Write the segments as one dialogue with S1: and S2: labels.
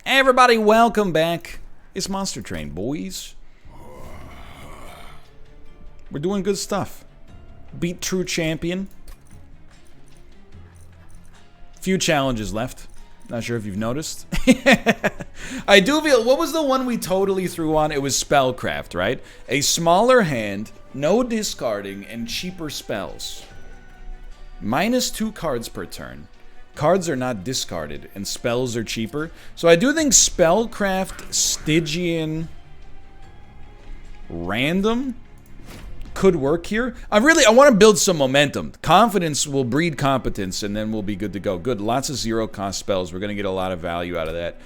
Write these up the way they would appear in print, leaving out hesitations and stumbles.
S1: Everybody, welcome back. It's Monster Train, boys. We're doing good stuff. Beat True Champion. Few challenges left. Not sure if you've noticed. I do feel... What was the one we totally threw on? It was Spellcraft, right? A smaller hand, no discarding, and cheaper spells. -2 cards per turn. Cards are not discarded, and spells are cheaper. So I do think Spellcraft, Stygian, Random could work here. I want to build some momentum. Confidence will breed competence, and then we'll be good to go. Good, lots of zero-cost spells. We're going to get a lot of value out of that.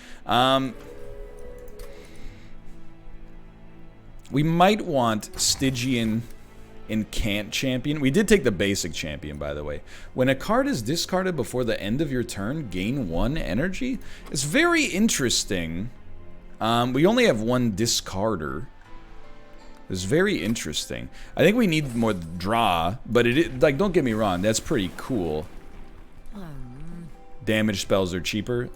S1: We might want Stygian Incant Champion. We did take the basic champion, by the way. When a card is discarded before the end of your turn, gain 1 energy. It's very interesting. We only have 1 discarder. It's very interesting. I think we need more draw, but like, don't get me wrong, that's pretty cool. Damage spells are cheaper.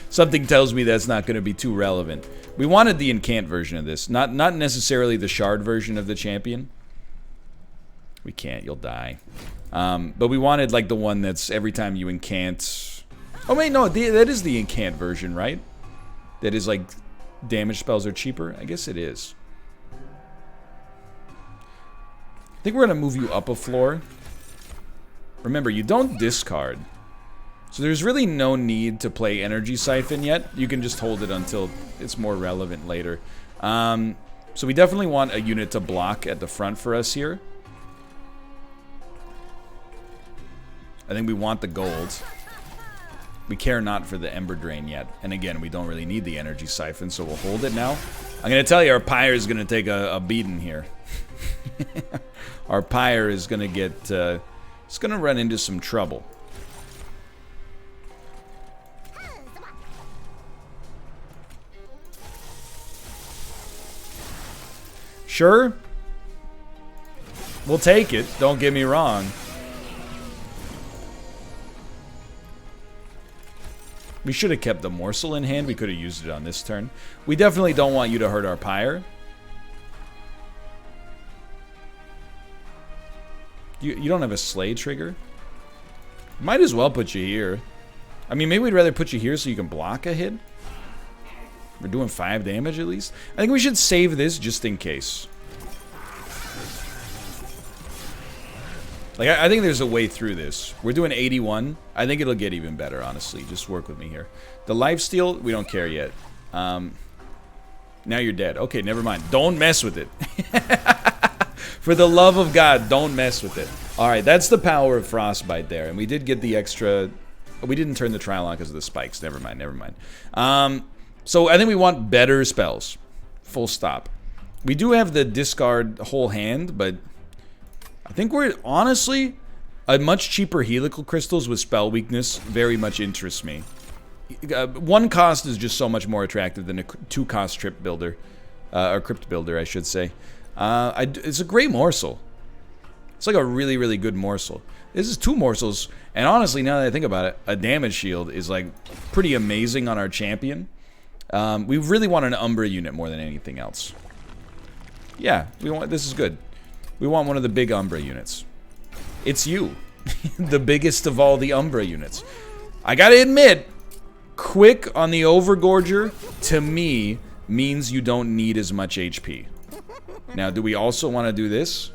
S1: Something tells me that's not going to be too relevant. We wanted the incant version of this, not necessarily the shard version of the champion. We can't, you'll die. But we wanted like the one that's every time you incant. Oh wait, no, that is the incant version, right? That is like damage spells are cheaper. I guess it is. I think we're gonna move you up a floor. Remember, you don't discard. So there's really no need to play Energy Siphon yet. You can just hold it until it's more relevant later. So we definitely want a unit to block at the front for us here. I think we want the gold. We care not for the Ember Drain yet. And again, we don't really need the Energy Siphon, so we'll hold it now. I'm going to tell you, our Pyre is going to take a beating here. Our Pyre is going to get... it's going to run into some trouble. Sure. We'll take it, don't get me wrong. We should have kept the morsel in hand. We could have used it on this turn. We definitely don't want you to hurt our Pyre. You don't have a Slay trigger? Might as well put you here. I mean, maybe we'd rather put you here so you can block a hit. We're doing 5 damage at least. I think we should save this just in case. Like, I think there's a way through this. We're doing 81. I think it'll get even better, honestly. Just work with me here. The lifesteal, we don't care yet. Now you're dead. Okay, never mind. Don't mess with it. For the love of God, don't mess with it. Alright, that's the power of Frostbite there. And we did get the extra... We didn't turn the trial on because of the spikes. Never mind, never mind. So I think we want better spells. Full stop. We do have the discard whole hand, but... I think we're, honestly, a much cheaper Helical Crystals with spell weakness very much interests me. 1 cost is just so much more attractive than a 2-cost Trip Builder. Or Crypt Builder, I should say. It's a great morsel. It's like a really, really good morsel. This is 2 morsels, and honestly, now that I think about it, a damage shield is like pretty amazing on our champion. We really want an Umbra unit more than anything else. Yeah, this is good. We want one of the big Umbra units. It's you. The biggest of all the Umbra units. I gotta admit, quick on the Overgorger, to me, means you don't need as much HP. Now, do we also want to do this?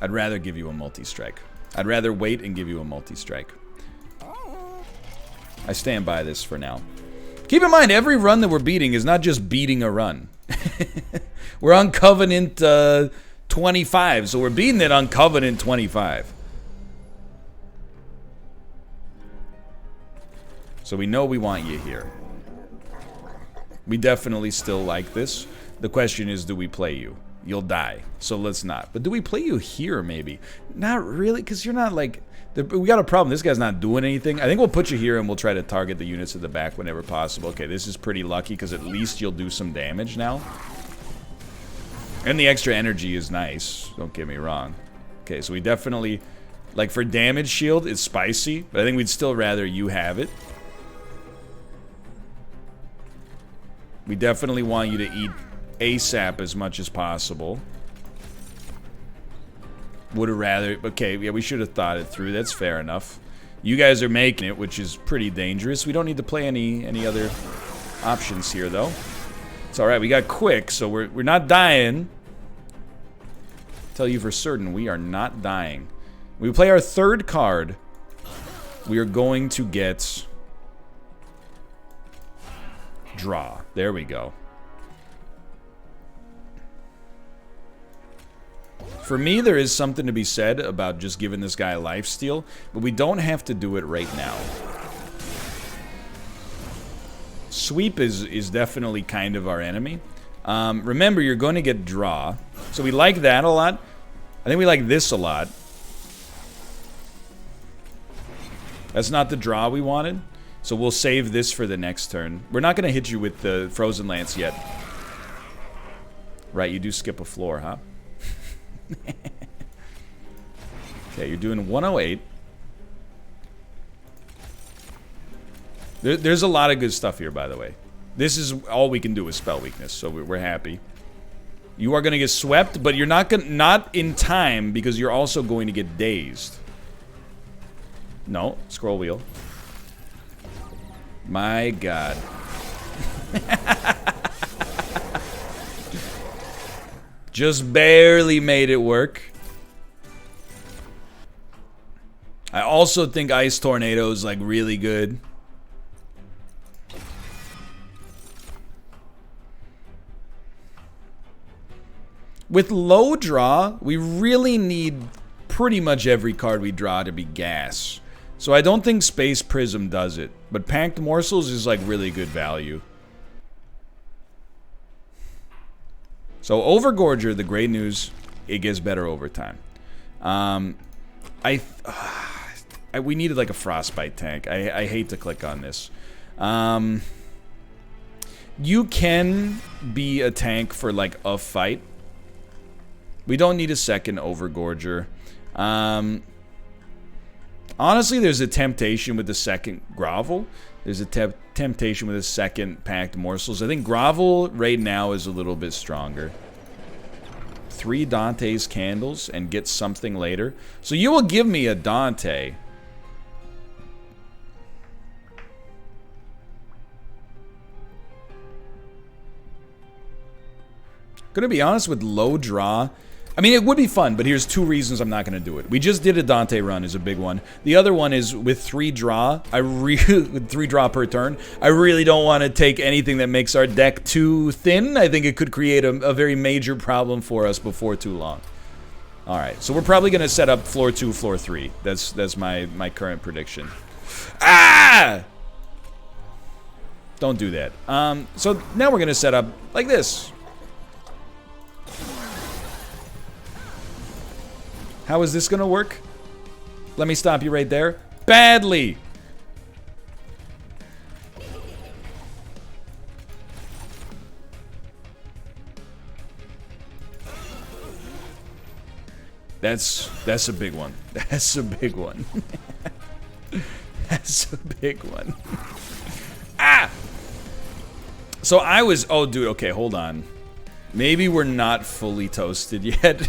S1: I'd rather give you a multi-strike. I'd rather wait and give you a multi-strike. I stand by this for now. Keep in mind, every run that we're beating is not just beating a run. We're on Covenant 25, so we're beating it on Covenant 25. So we know we want you here. We definitely still like this. The question is, do we play you? You'll die, so let's not. But do we play you here, maybe? Not really, because you're not like... We got a problem. This guy's not doing anything. I think we'll put you here and we'll try to target the units at the back whenever possible. Okay, this is pretty lucky because at least you'll do some damage now. And the extra energy is nice. Don't get me wrong. Okay, so we definitely Like, for damage shield, it's spicy, but I think we'd still rather you have it. We definitely want you to eat ASAP as much as possible. Would have rather... Okay, yeah, we should have thought it through. That's fair enough. You guys are making it, which is pretty dangerous. We don't need to play any other options here, though. It's alright, we got quick, so we're not dying. Tell you for certain, we are not dying. When we play our third card, we are going to get... draw. There we go. For me, there is something to be said about just giving this guy a lifesteal, but we don't have to do it right now. Sweep is definitely kind of our enemy. Remember, you're going to get draw. So we like that a lot. I think we like this a lot. That's not the draw we wanted. So we'll save this for the next turn. We're not going to hit you with the Frozen Lance yet. Right, you do skip a floor, huh? Okay, you're doing 108. There's a lot of good stuff here, by the way. This is all we can do with spell weakness, so we're happy. You are going to get swept, but you're not in time because you're also going to get dazed. No, scroll wheel. My God. Just barely made it work. I also think Ice Tornado is like really good. With low draw, we really need pretty much every card we draw to be gas. So I don't think Space Prism does it. But Packed Morsels is like really good value. So Overgorger, the great news, it gets better over time. We needed like a Frostbite tank. I hate to click on this. You can be a tank for like a fight. We don't need a second Overgorger. Honestly, there's a temptation with the second Grovel. There's a temptation with a second Packed Morsels. I think Grovel right now is a little bit stronger. 3 Dante's Candles and get something later. So you will give me a Dante. Gonna be honest, with low draw, I mean, it would be fun, but here's 2 reasons I'm not going to do it. We just did a Dante run, is a big one. The other one is with 3 draw, with 3 draw per turn, I really don't want to take anything that makes our deck too thin. I think it could create a very major problem for us before too long. Alright, so we're probably going to set up floor 2, floor 3. That's my current prediction. Ah! Don't do that. So now we're going to set up like this. How is this gonna work? Let me stop you right there. Badly! That's a big one. That's a big one. That's a big one. Ah! So I was... Oh, dude, okay, hold on. Maybe we're not fully toasted yet.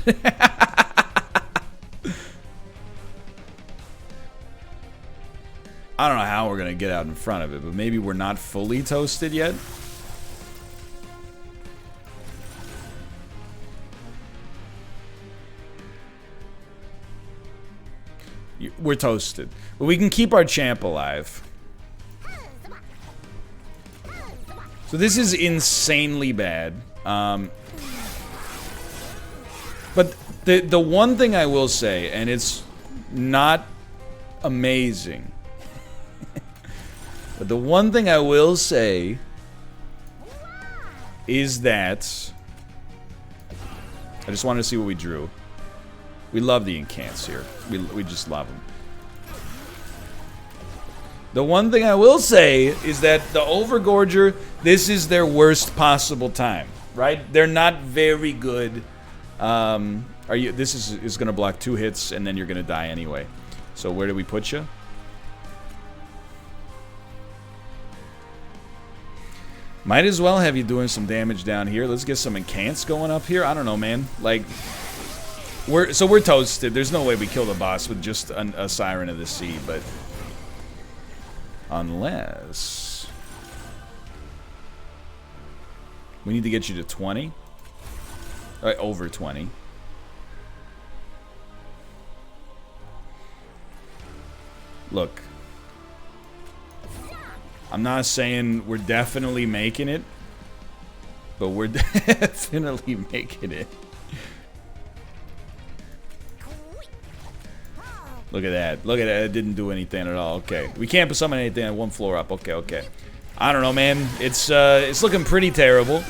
S1: I don't know how we're going to get out in front of it, but maybe we're not fully toasted yet. We're toasted. But we can keep our champ alive. So this is insanely bad. But the one thing I will say, and it's not amazing... But the one thing I will say is that I just wanted to see what we drew. We love the incants here. We just love them. The one thing I will say is that the Overgorger, this is their worst possible time, right? They're not very good Are you? This is gonna block 2 hits, and then you're gonna die anyway. So where do we put you? Might as well have you doing some damage down here. Let's get some incants going up here. I don't know, man. Like, we're toasted. There's no way we kill the boss with just a Siren of the Sea, but unless we need to get you to 20, over 20. Look. I'm not saying we're definitely making it, but we're definitely making it. Look at that. Look at that. It didn't do anything at all. Okay. We can't summon anything at 1 floor up. Okay, okay. I don't know, man. It's looking pretty terrible.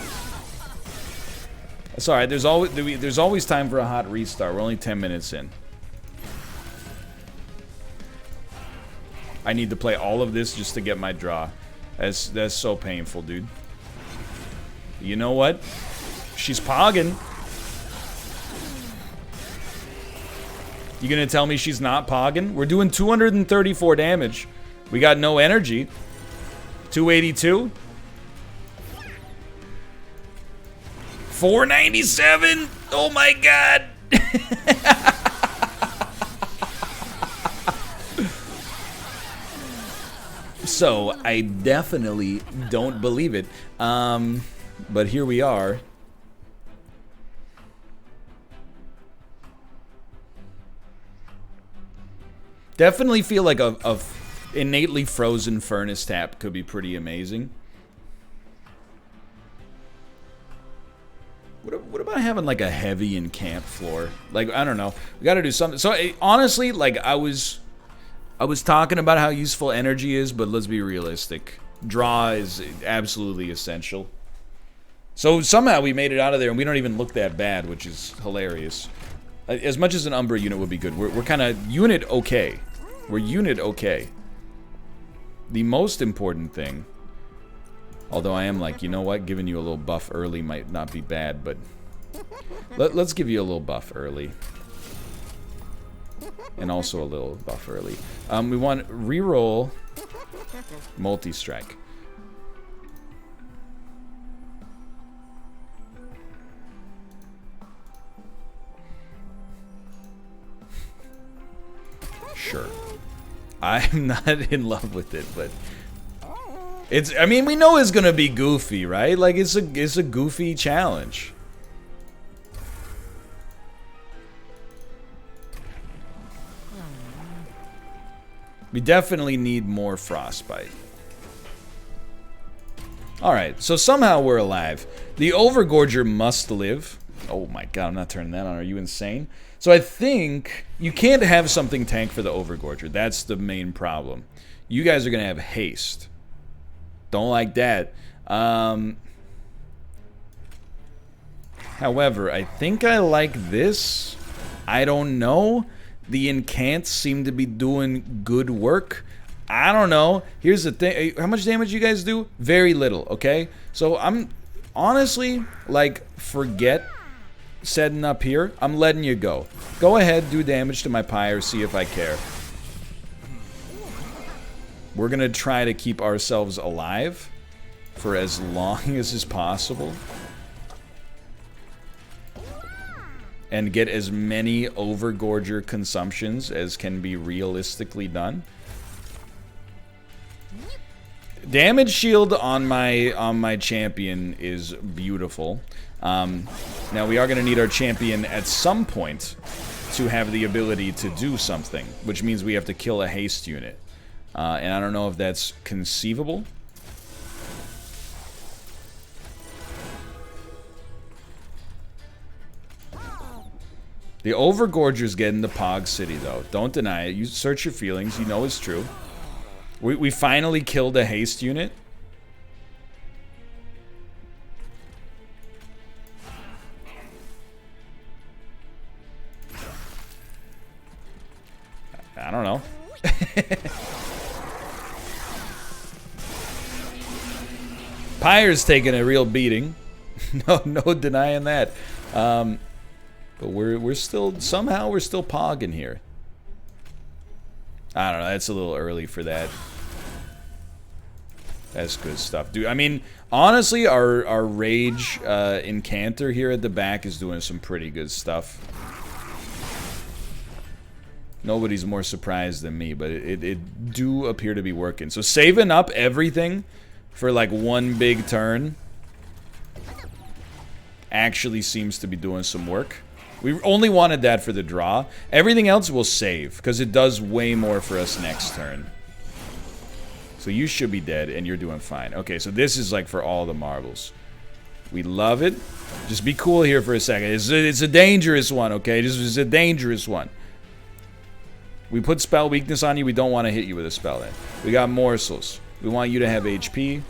S1: It's alright. There's always time for a hot restart. We're only 10 minutes in. I need to play all of this just to get my draw. That's so painful, dude. You know what? She's pogging. You gonna tell me she's not pogging? We're doing 234 damage. We got no energy. 282. 497. Oh my god. So, I definitely don't believe it. But here we are. Definitely feel like a innately frozen furnace tap could be pretty amazing. What about having like a heavy encamp floor? Like, I don't know. We gotta do something. So, honestly, like, I was talking about how useful energy is, but let's be realistic. Draw is absolutely essential. So somehow we made it out of there, and we don't even look that bad, which is hilarious. As much as an Umbra unit would be good, we're kind of unit okay. We're unit okay. The most important thing, although I am like, you know what, giving you a little buff early might not be bad, but let's give you a little buff early. And also a little buff early. We want reroll multi-strike. Sure. I'm not in love with it, but it's, I mean, we know it's gonna be goofy, right? Like, it's a goofy challenge. We definitely need more frostbite. Alright, so somehow we're alive. The Overgorger must live. Oh my god, I'm not turning that on. Are you insane? So I think you can't have something tank for the Overgorger. That's the main problem. You guys are going to have haste. Don't like that. However, I think I like this. I don't know. The incants seem to be doing good work. I don't know. Here's the thing. How much damage you guys do? Very little, okay? So I'm honestly, like, forget setting up here. I'm letting you go. Go ahead, do damage to my pyre, see if I care. We're gonna try to keep ourselves alive for as long as is possible. And get as many Overgorger consumptions as can be realistically done. Damage shield on my champion is beautiful. Now we are going to need our champion at some point to have the ability to do something, which means we have to kill a haste unit. And I don't know if that's conceivable. The Overgorger's getting the Pog City, though. Don't deny it. You search your feelings. You know it's true. We finally killed a haste unit. I don't know. Pyre's taking a real beating. No denying that. But we're still, somehow we're still pogging here. I don't know, that's a little early for that. That's good stuff, dude. I mean, honestly, our Rage Incanter here at the back is doing some pretty good stuff. Nobody's more surprised than me, but it do appear to be working. So saving up everything for like one big turn actually seems to be doing some work. We only wanted that for the draw. Everything else we'll save, because it does way more for us next turn. So you should be dead, and you're doing fine. Okay, so this is like for all the marbles. We love it. Just be cool here for a second. It's a dangerous one, okay? This is a dangerous one. We put spell weakness on you. We don't want to hit you with a spell then. We got morsels. We want you to have HP.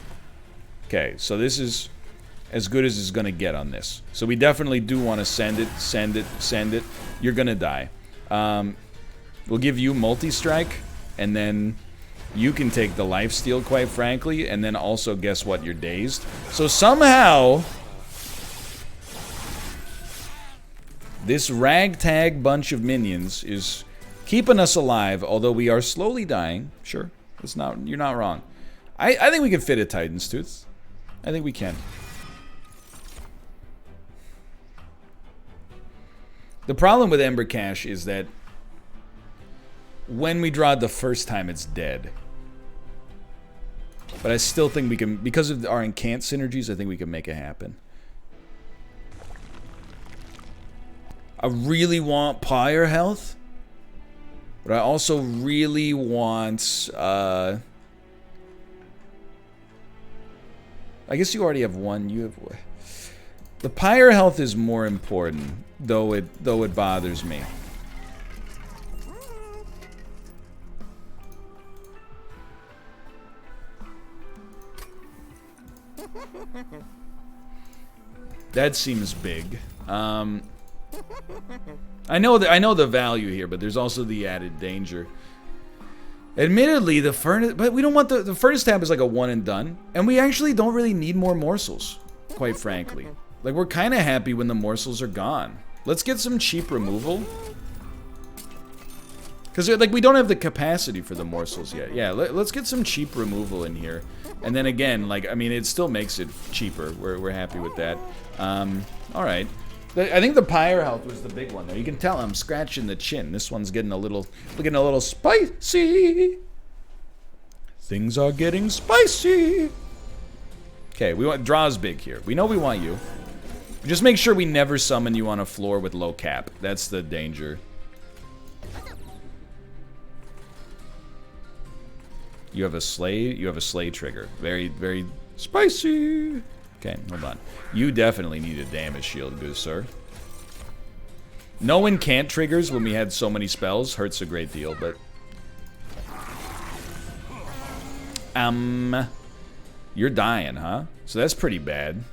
S1: Okay, so this is as good as it's going to get on this. So we definitely do want to send it, send it, send it. You're going to die. We'll give you multi-strike, and then you can take the lifesteal, quite frankly, and then also, guess what? You're dazed. So somehow, this ragtag bunch of minions is keeping us alive, although we are slowly dying. Sure, it's not. You're not wrong. I think we can fit a Titan's Tooth. I think we can. The problem with Ember Cache is that when we draw it the first time, it's dead. But I still think we can, because of our incant synergies, I think we can make it happen. I really want Pyre health, but I also really want, I guess you already have one. You have, the Pyre health is more important, though it bothers me. That seems big. I know the value here, but there's also the added danger. Admittedly, the furnace, but we don't want the furnace tab is like a one and done, and we actually don't really need more morsels, quite frankly. Like, we're kind of happy when the morsels are gone. Let's get some cheap removal. Because, like, we don't have the capacity for the morsels yet. Yeah, let's get some cheap removal in here. And then again, like, I mean, it still makes it cheaper. We're happy with that. Alright. I think the Pyre health was the big one, though. You can tell I'm scratching the chin. This one's getting a little spicy. Things are getting spicy. Okay, we want draws big here. We know we want you. Just make sure we never summon you on a floor with low cap. That's the danger. You have a slay trigger. Very, very spicy. Okay, hold on. You definitely need a damage shield, good sir. No incant triggers when we had so many spells hurts a great deal, but you're dying, huh? So that's pretty bad.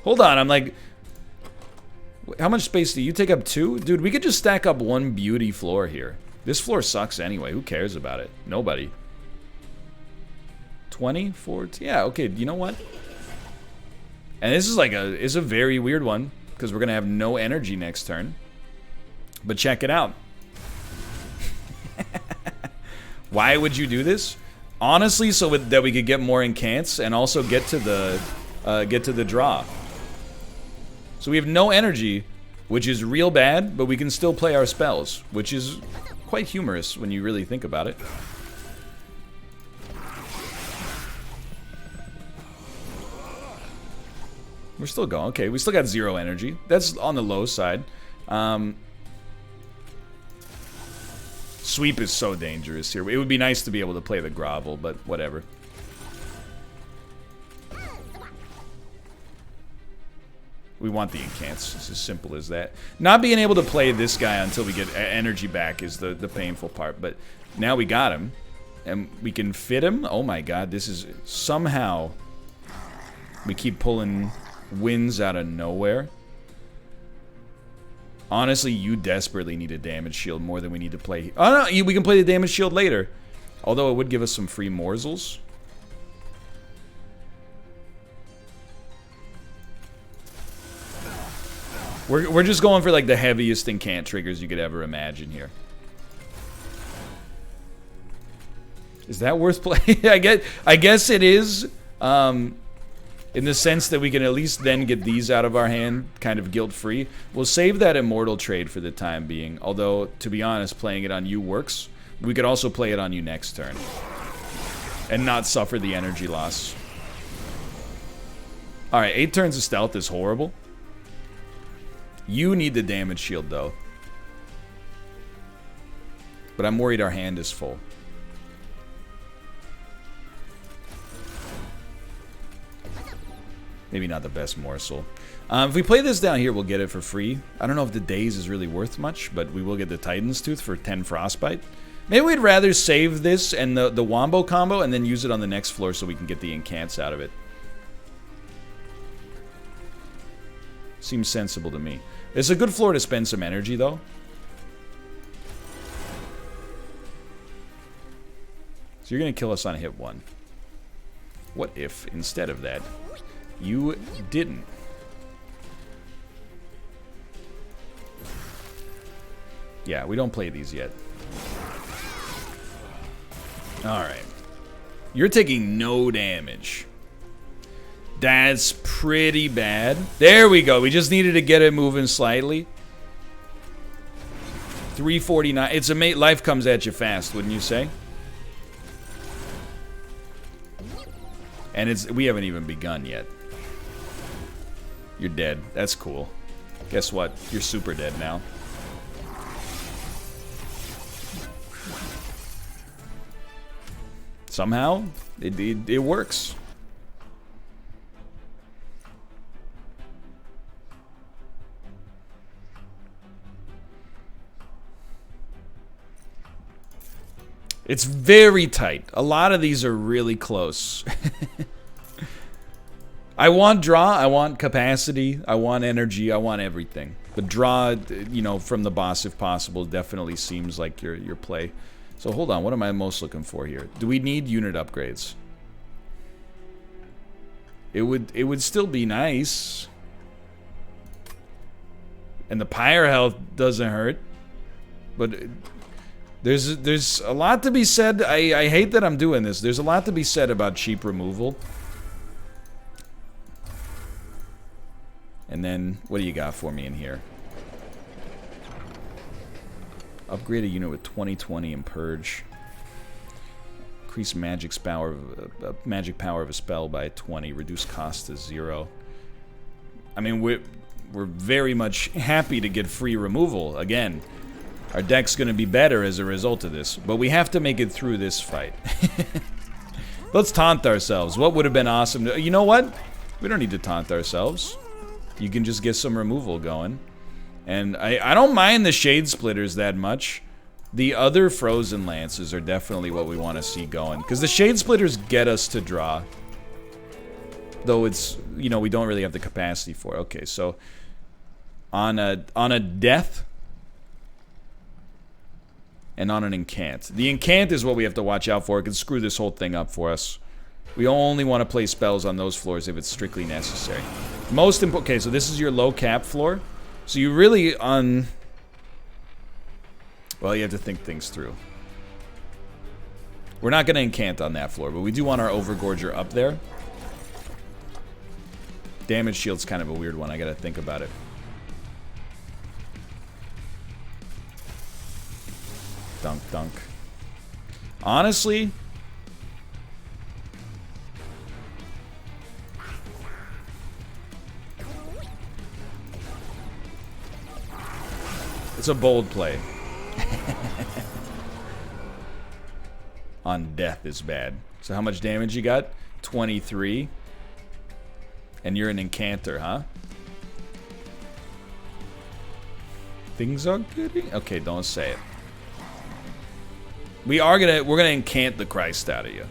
S1: Hold on, I'm like, how much space do you take up? 2? Dude, we could just stack up one beauty floor here. This floor sucks anyway. Who cares about it? Nobody. 20, 40. Yeah, okay, you know what? And this is like it's a very weird one because we're gonna have no energy next turn. But check it out. Why would you do this? Honestly, so that we could get more incants and also get to the draw. So we have no energy, which is real bad, but we can still play our spells, which is quite humorous when you really think about it. We're still going. Okay, we still got 0 energy. That's on the low side. Sweep is so dangerous here. It would be nice to be able to play the grovel, but whatever. We want the incants. It's as simple as that. Not being able to play this guy until we get energy back is the painful part. But now we got him. And we can fit him. Oh my god, this is... Somehow, we keep pulling wins out of nowhere. Honestly, you desperately need a damage shield more than we need to play... Oh no, we can play the damage shield later. Although it would give us some free morsels. We're just going for like the heaviest incant triggers you could ever imagine here. Is that worth playing? I guess it is. In the sense that we can at least then get these out of our hand, kind of guilt-free. We'll save that immortal trade for the time being. Although, to be honest, playing it on you works. We could also play it on you next turn. And not suffer the energy loss. Alright, 8 turns of stealth is horrible. You need the damage shield, though. But I'm worried our hand is full. Maybe not the best morsel. If we play this down here, we'll get it for free. I don't know if the daze is really worth much, but we will get the Titan's Tooth for 10 Frostbite. Maybe we'd rather save this and the Wombo combo and then use it on the next floor so we can get the incants out of it. Seems sensible to me. It's a good floor to spend some energy, though. So you're going to kill us on hit 1. What if, instead of that, you didn't? Yeah, we don't play these yet. Alright. You're taking no damage. That's pretty bad. There we go. We just needed to get it moving slightly. 349. It's amazing. Life comes at you fast, wouldn't you say? And we haven't even begun yet. You're dead. That's cool. Guess what? You're super dead now. Somehow, it works. It's very tight. A lot of these are really close. I want draw, I want capacity, I want energy, I want everything. But draw, you know, from the boss if possible, definitely seems like your play. So hold on, what am I most looking for here? Do we need unit upgrades? It would still be nice. And the pyre health doesn't hurt. But there's a lot to be said. I hate that I'm doing this. There's a lot to be said about cheap removal. And then, what do you got for me in here? Upgrade a unit with 20/20 and Purge. Increase magic power of a spell by 20. Reduce cost to 0. I mean, we're very much happy to get free removal. Again, our deck's going to be better as a result of this. But we have to make it through this fight. Let's taunt ourselves. What would have been awesome? You know what? We don't need to taunt ourselves. You can just get some removal going. And I don't mind the Shade Splitters that much. The other Frozen Lances are definitely what we want to see going. Because the Shade Splitters get us to draw. Though it's, you know, we don't really have the capacity for it. Okay, so on a death and on an incant. The incant is what we have to watch out for. It can screw this whole thing up for us. We only want to play spells on those floors if it's strictly necessary. Most important. Okay, so this is your low cap floor. So you really well, you have to think things through. We're not going to incant on that floor, but we do want our Overgorger up there. Damage shield's kind of a weird one. I got to think about it. Dunk, dunk. Honestly, it's a bold play. On death is bad. So how much damage you got? 23. And you're an incanter, huh? Things are good. Okay, don't say it. We're gonna incant the Christ out of you.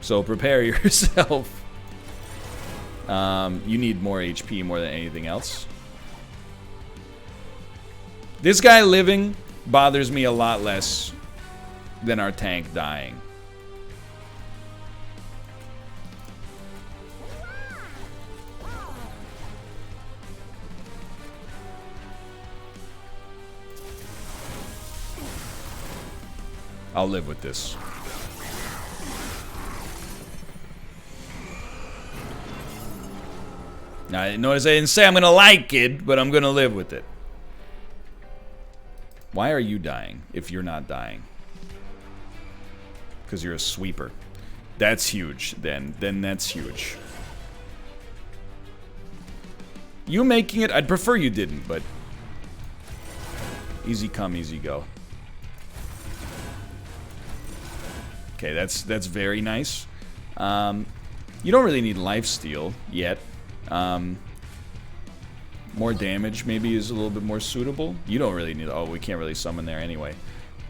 S1: So prepare yourself. You need more HP more than anything else. This guy living bothers me a lot less than our tank dying. I'll live with this. Now, notice I didn't say I'm gonna like it, but I'm gonna live with it. Why are you dying if you're not dying? Because you're a sweeper. That's huge, then. Then that's huge. You making it, I'd prefer you didn't, but... Easy come, easy go. Okay, that's very nice. You don't really need lifesteal yet. More damage maybe is a little bit more suitable. You don't really need... Oh, we can't really summon there anyway.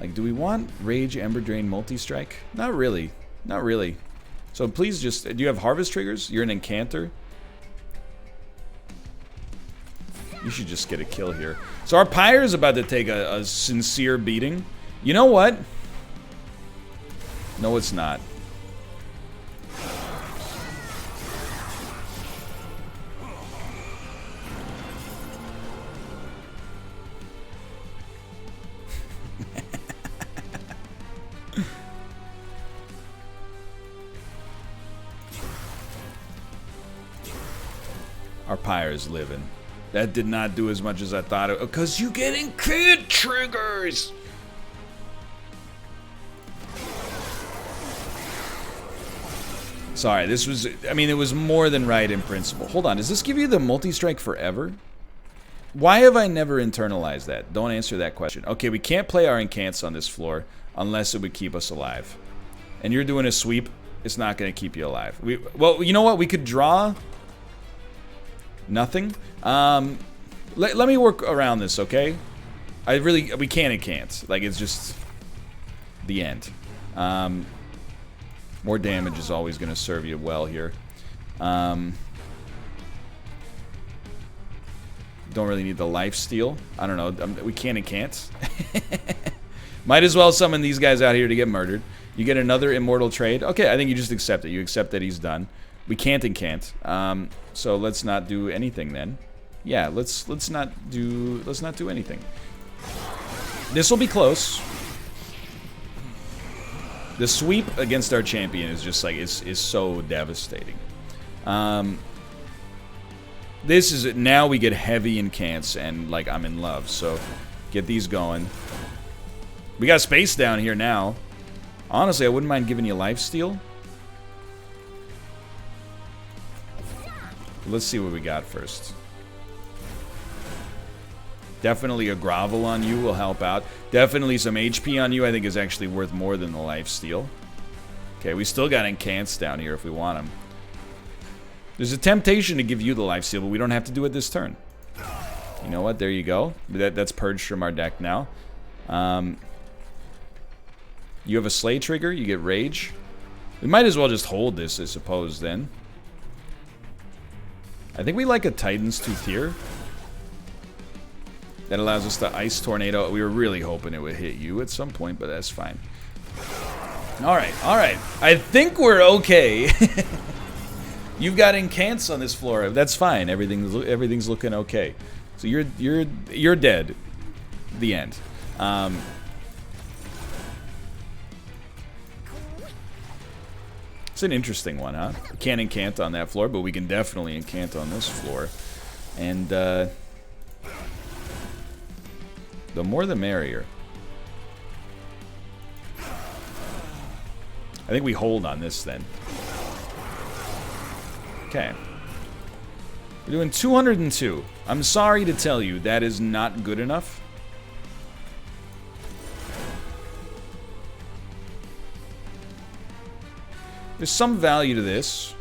S1: Like, do we want Rage, Ember Drain, Multi-Strike? Not really. Not really. So please just... Do you have Harvest triggers? You're an Incanter? You should just get a kill here. So our Pyre is about to take a sincere beating. You know what? No, it's not. Our Pyre is living. That did not do as much as I thought it would. Because you getting crit triggers! Sorry, this was... I mean, it was more than right in principle. Hold on, does this give you the multi-strike forever? Why have I never internalized that? Don't answer that question. Okay, we can't play our incants on this floor unless it would keep us alive. And you're doing a sweep, it's not going to keep you alive. Well, you know what? We could draw... Nothing. Let me work around this, okay? We can and can't. Like, it's just the end. More damage is always going to serve you well here. Don't really need the life steal. I don't know. We can and can't. Might as well summon these guys out here to get murdered. You get another immortal trade. Okay, I think you just accept it. You accept that he's done. We can't and can't. So let's not do anything then. Yeah, let's not do anything. This will be close. The sweep against our champion is just like is so devastating. This is now we get heavy incants and like I'm in love. So get these going. We got space down here now. Honestly, I wouldn't mind giving you lifesteal. Let's see what we got first. Definitely a grovel on you will help out. Definitely some HP on you I think is actually worth more than the lifesteal. Okay, we still got incants down here if we want them. There's a temptation to give you the lifesteal, but we don't have to do it this turn. You know what? There you go. That's purged from our deck now. You have a Slay trigger. You get Rage. We might as well just hold this, I suppose, then. I think we like a Titan's Tooth here. That allows us to Ice Tornado. We were really hoping it would hit you at some point, but that's fine. Alright, alright. I think we're okay. You've got incants on this floor. That's fine. Everything's looking okay. So you're dead. The end. It's an interesting one, huh? We can't incant on that floor, but we can definitely incant on this floor. And, the more the merrier. I think we hold on this then. Okay. We're doing 202. I'm sorry to tell you, that is not good enough. There's some value to this.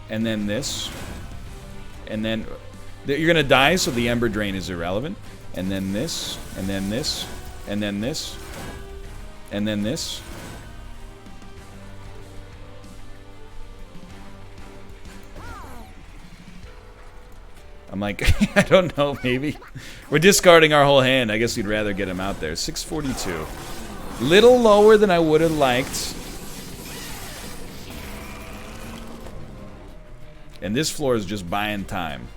S1: And then this. And then... You're gonna die, so the Ember Drain is irrelevant. And then this. And then this. And then this. And then this. I'm like, I don't know, maybe. We're discarding our whole hand. I guess we'd rather get him out there. 642. Little lower than I would have liked. And this floor is just buying time.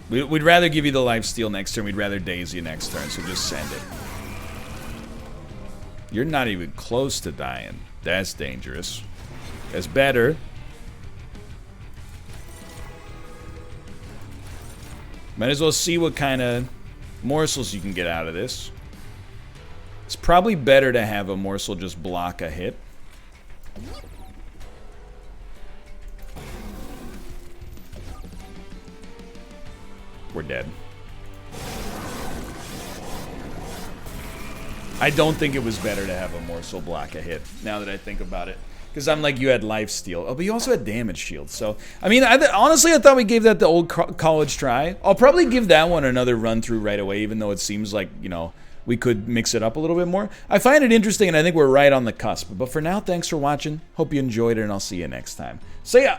S1: We'd rather give you the lifesteal next turn. We'd rather daze you next turn, so just send it. You're not even close to dying. That's dangerous. That's better. Might as well see what kind of morsels you can get out of this. It's probably better to have a morsel just block a hit. We're dead. I don't think it was better to have a morsel block a hit, now that I think about it. Because I'm like, you had life steal. Oh, but you also had damage shield. So, I mean, honestly, I thought we gave that the old college try. I'll probably give that one another run through right away, even though it seems like, you know, we could mix it up a little bit more. I find it interesting, and I think we're right on the cusp. But for now, thanks for watching. Hope you enjoyed it, and I'll see you next time. See ya!